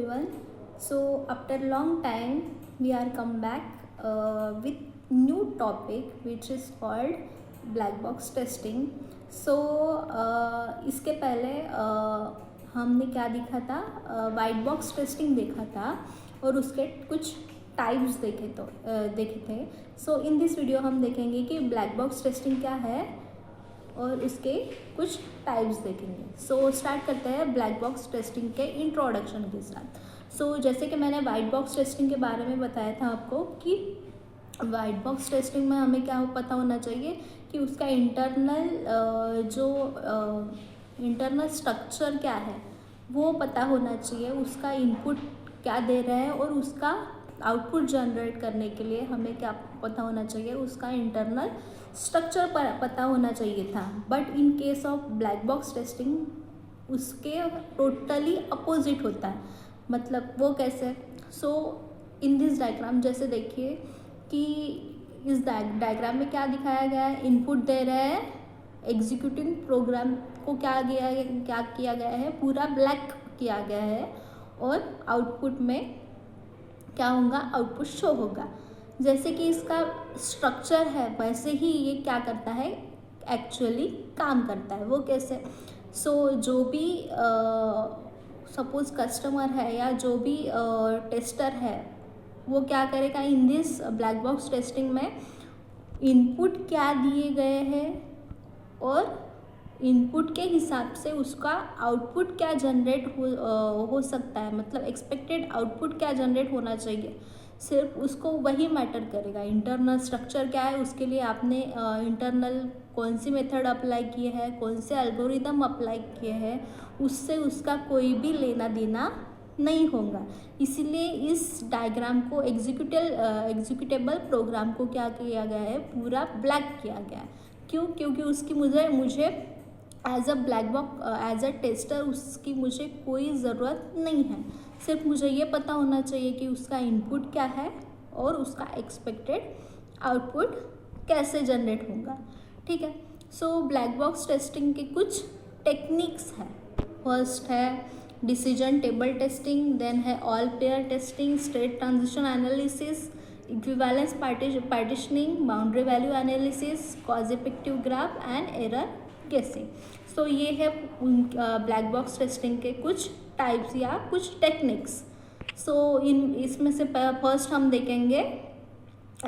everyone. So after long time we are come back with new topic which is called black box testing. So इसके पहले हमने क्या देखा था, white box testing देखा था और उसके कुछ टाइप्स देखे थे. सो इन दिस वीडियो हम देखेंगे कि ब्लैक बॉक्स टेस्टिंग क्या है और उसके कुछ टाइप्स देखेंगे. सो स्टार्ट करते हैं ब्लैक बॉक्स टेस्टिंग के इंट्रोडक्शन के साथ. सो जैसे कि मैंने वाइट बॉक्स टेस्टिंग के बारे में बताया था आपको कि वाइट बॉक्स टेस्टिंग में हमें क्या पता होना चाहिए कि उसका इंटरनल स्ट्रक्चर क्या है वो पता होना चाहिए, उसका इनपुट क्या दे रहा है और उसका आउटपुट जनरेट करने के लिए हमें क्या पता होना चाहिए, उसका इंटरनल स्ट्रक्चर पता होना चाहिए था. But in case of black box testing उसके टोटली अपोजिट होता है. मतलब वो कैसे? सो इन दिस डायग्राम जैसे देखिए कि इस डायग्राम में क्या दिखाया गया है, इनपुट दे रहे हैं, एग्जीक्यूटिंग प्रोग्राम को क्या किया गया है, पूरा ब्लैक किया गया है और आउटपुट में क्या होगा, आउटपुट शो होगा. जैसे कि इसका स्ट्रक्चर है वैसे ही ये क्या करता है, एक्चुअली काम करता है. वो कैसे? सो जो भी सपोज कस्टमर है या जो भी टेस्टर है वो क्या करेगा, in this black box testing में इनपुट क्या दिए गए हैं और इनपुट के हिसाब से उसका आउटपुट क्या जनरेट हो सकता है, मतलब एक्सपेक्टेड आउटपुट क्या जनरेट होना चाहिए, सिर्फ उसको वही मैटर करेगा. इंटरनल स्ट्रक्चर क्या है, उसके लिए आपने इंटरनल कौन सी मेथड अप्लाई किए हैं, कौन से एल्गोरिदम अप्लाई किए हैं, उससे उसका कोई भी लेना देना नहीं होगा. इसीलिए इस डायग्राम को एग्जीक्यूटेबल प्रोग्राम को क्या किया गया है, पूरा ब्लैक किया गया है. क्यों? क्योंकि उसकी मुझे एज अ टेस्टर उसकी मुझे कोई ज़रूरत नहीं है. सिर्फ मुझे ये पता होना चाहिए कि उसका इनपुट क्या है और उसका एक्सपेक्टेड आउटपुट कैसे जनरेट होगा. ठीक है. सो ब्लैक बॉक्स टेस्टिंग के कुछ टेक्निक्स हैं. फर्स्ट है डिसीजन टेबल टेस्टिंग, देन है all pair testing, state transition analysis, equivalence partitioning, boundary value analysis, cause effective graph and error गेसिंग. सो ये है ब्लैक बॉक्स टेस्टिंग के कुछ टाइप्स या कुछ टेक्निक्स. सो इसमें से फर्स्ट हम देखेंगे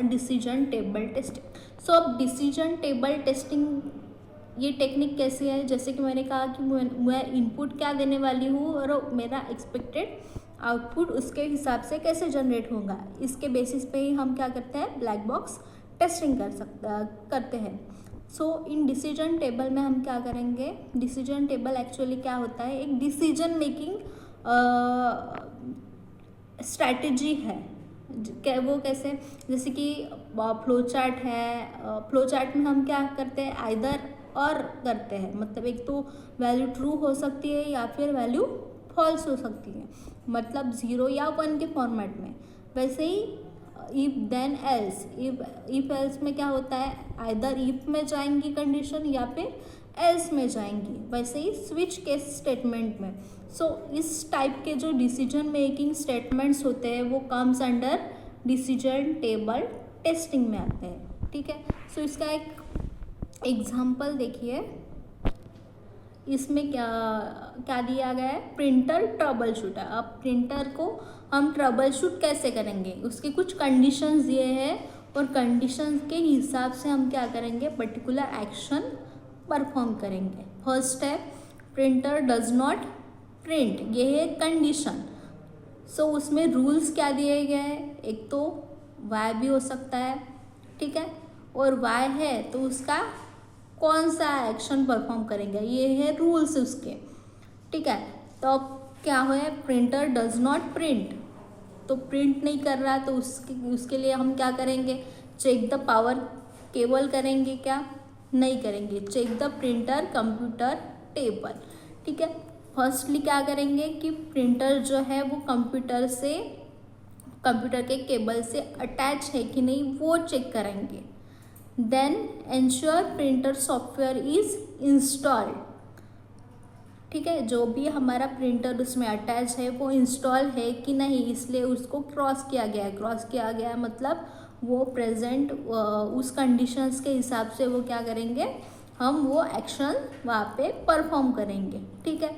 डिसीजन टेबल टेस्टिंग. सो अब डिसीजन टेबल टेस्टिंग ये टेक्निक कैसी है, जैसे कि मैंने कहा कि मैं इनपुट क्या देने वाली हूँ और मेरा एक्सपेक्टेड आउटपुट उसके हिसाब से कैसे जनरेट होगा, इसके बेसिस पे ही हम क्या करते हैं, ब्लैक बॉक्स टेस्टिंग करते हैं. सो इन डिसीजन टेबल में हम क्या करेंगे, डिसीजन टेबल एक्चुअली क्या होता है, एक डिसीजन मेकिंग स्ट्रैटेजी है. वो कैसे? जैसे कि फ्लो चार्ट है, फ्लो चार्ट में हम क्या करते हैं, आइदर और करते हैं, मतलब एक तो वैल्यू ट्रू हो सकती है या फिर वैल्यू फॉल्स हो सकती है, मतलब 0 या 1 के फॉर्मेट में. वैसे ही if then else, if else में क्या होता है, आइदर इफ में जाएंगी कंडीशन या फिर एल्स में जाएंगी. वैसे ही स्विच केस स्टेटमेंट में. सो इस टाइप के जो डिसीजन मेकिंग स्टेटमेंट्स होते हैं वो comes under decision table testing में आते हैं. ठीक है. सो इसका एक एग्जाम्पल देखिए, इसमें क्या दिया गया है, प्रिंटर ट्रबल शूटर. अब प्रिंटर को हम ट्रबल शूट कैसे करेंगे, उसके कुछ कंडीशंस दिए हैं और कंडीशंस के हिसाब से हम क्या करेंगे, पर्टिकुलर एक्शन परफॉर्म करेंगे. फर्स्ट है प्रिंटर डज नॉट प्रिंट, ये है कंडीशन. सो उसमें रूल्स क्या दिए गए हैं, एक तो वाई भी हो सकता है, ठीक है, और वाई है तो उसका कौन सा एक्शन परफॉर्म करेंगे, ये है रूल्स उसके. ठीक है. तो अब क्या है, प्रिंटर डज नॉट प्रिंट, तो प्रिंट नहीं कर रहा, तो उसके लिए हम क्या करेंगे, चेक द पावर केबल करेंगे, क्या नहीं करेंगे, check the printer computer table. ठीक है. फर्स्टली क्या करेंगे कि प्रिंटर जो है वो कंप्यूटर के केबल से अटैच है कि नहीं वो चेक करेंगे. Then ensure printer software is installed. ठीक है, जो भी हमारा प्रिंटर उसमें अटैच है वो इंस्टॉल है कि नहीं, इसलिए उसको क्रॉस किया गया है। क्रॉस किया गया है मतलब वो प्रेजेंट उस कंडीशंस के हिसाब से वो क्या करेंगे, हम वो एक्शन वहाँ पे परफॉर्म करेंगे। ठीक है,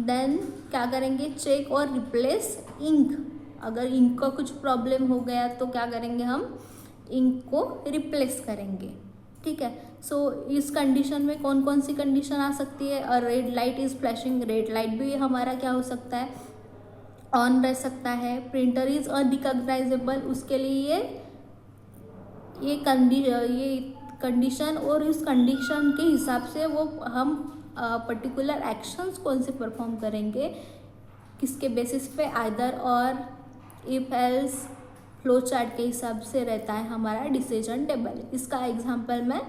देन क्या करेंगे, चेक और रिप्लेस इंक। अगर इंक का कुछ प्रॉब्लम हो गया तो क्या करेंगे, हम इंक को रिप्लेस करेंगे। ठीक है, सो इस कंडीशन में कौन कौन सी कंडीशन आ सकती है, red light is flashing, red light भी हमारा क्या हो सकता है, ऑन रह सकता है। प्रिंटर इज अनरिकॉग्नाइजेबल, उसके लिए ये कंडीशन और इस कंडीशन के हिसाब से वो हम पर्टिकुलर एक्शंस कौन से परफॉर्म करेंगे, किसके बेसिस पे, आइदर और, इफ एल्स, फ्लो चार्ट के हिसाब से रहता है हमारा डिसीजन टेबल। इसका एग्जांपल मैं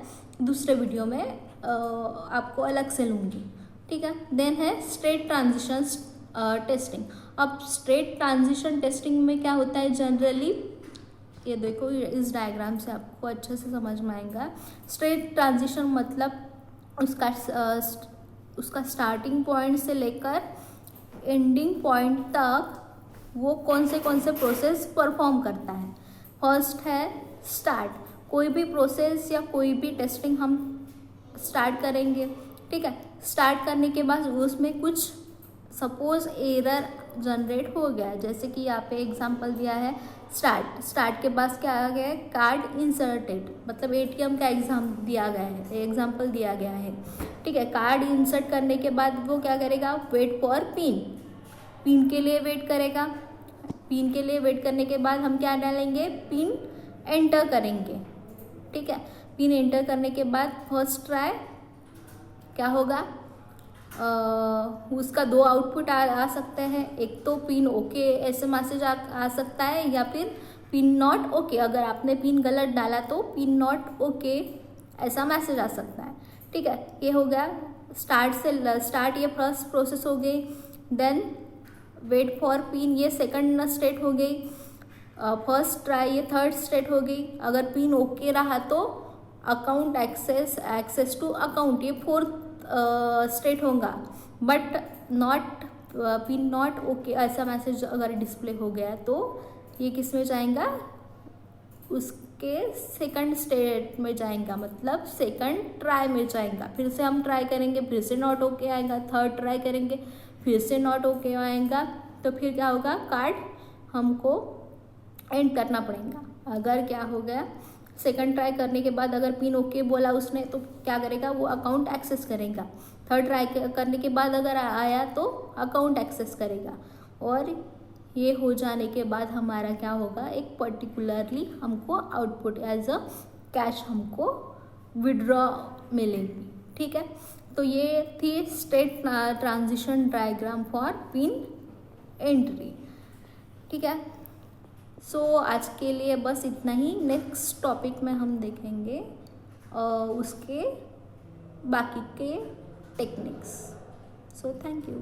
दूसरे वीडियो में आपको अलग से लूँगी। ठीक है, देन है स्टेट ट्रांजिशन टेस्टिंग। अब स्टेट ट्रांजिशन टेस्टिंग में क्या होता है जनरली, ये देखो इस डायग्राम से आपको अच्छे से समझ में आएगा। स्टेट ट्रांजिशन मतलब उसका स्टार्टिंग पॉइंट से लेकर एंडिंग पॉइंट तक वो कौन से प्रोसेस परफॉर्म करता है। फर्स्ट है स्टार्ट, कोई भी प्रोसेस या कोई भी टेस्टिंग हम स्टार्ट करेंगे। ठीक है, स्टार्ट करने के बाद उसमें कुछ सपोज एरर जनरेट हो गया, जैसे कि यहाँ पे एग्जांपल दिया है स्टार्ट के बाद क्या आ गया है, कार्ड इंसर्टेड, मतलब एटीएम का एग्जांपल दिया गया है। ठीक है, कार्ड इंसर्ट करने के बाद वो क्या करेगा, वेट फॉर पिन के लिए वेट करेगा। पिन के लिए वेट करने के बाद हम क्या डालेंगे, पिन एंटर करेंगे। ठीक है, पिन एंटर करने के बाद फर्स्ट ट्राई क्या होगा, उसका दो आउटपुट आ सकते हैं, एक तो पिन ओके ऐसे मैसेज आ सकता है, या फिर पिन नॉट ओके, अगर आपने पिन गलत डाला तो पिन नॉट ओके ऐसा मैसेज आ सकता है। ठीक है, ये हो गया स्टार्ट ये फर्स्ट प्रोसेस हो गई। देन वेट फॉर पिन ये सेकंड स्टेट हो गई। फर्स्ट ट्राई ये थर्ड स्टेट हो गई। अगर पिन ओके रहा तो अकाउंट एक्सेस टू अकाउंट ये फोर्थ स्टेट होगा। But not pin not okay ऐसा मैसेज अगर डिस्प्ले हो गया तो ये किस में जाएगा, उसके सेकंड स्टेट में जाएगा, मतलब सेकंड ट्राई में जाएगा। फिर से हम ट्राई करेंगे, फिर से नॉट ओके आएगा, थर्ड ट्राई करेंगे, फिर से नॉट ओके आएगा, तो फिर क्या होगा, कार्ड हमको एंड करना पड़ेगा। अगर क्या हो गया, सेकंड ट्राई करने के बाद अगर पिन ओके बोला उसने तो क्या करेगा, वो अकाउंट एक्सेस करेगा। थर्ड ट्राई करने के बाद अगर आया तो अकाउंट एक्सेस करेगा। और ये हो जाने के बाद हमारा क्या होगा, एक पर्टिकुलरली हमको आउटपुट एज अ कैश हमको विड्रॉ मिलेगी। ठीक है, तो ये थी state transition diagram for pin entry. ठीक है, सो आज के लिए बस इतना ही। नेक्स्ट टॉपिक में हम देखेंगे उसके बाकी के टेक्निक्स। So thank you.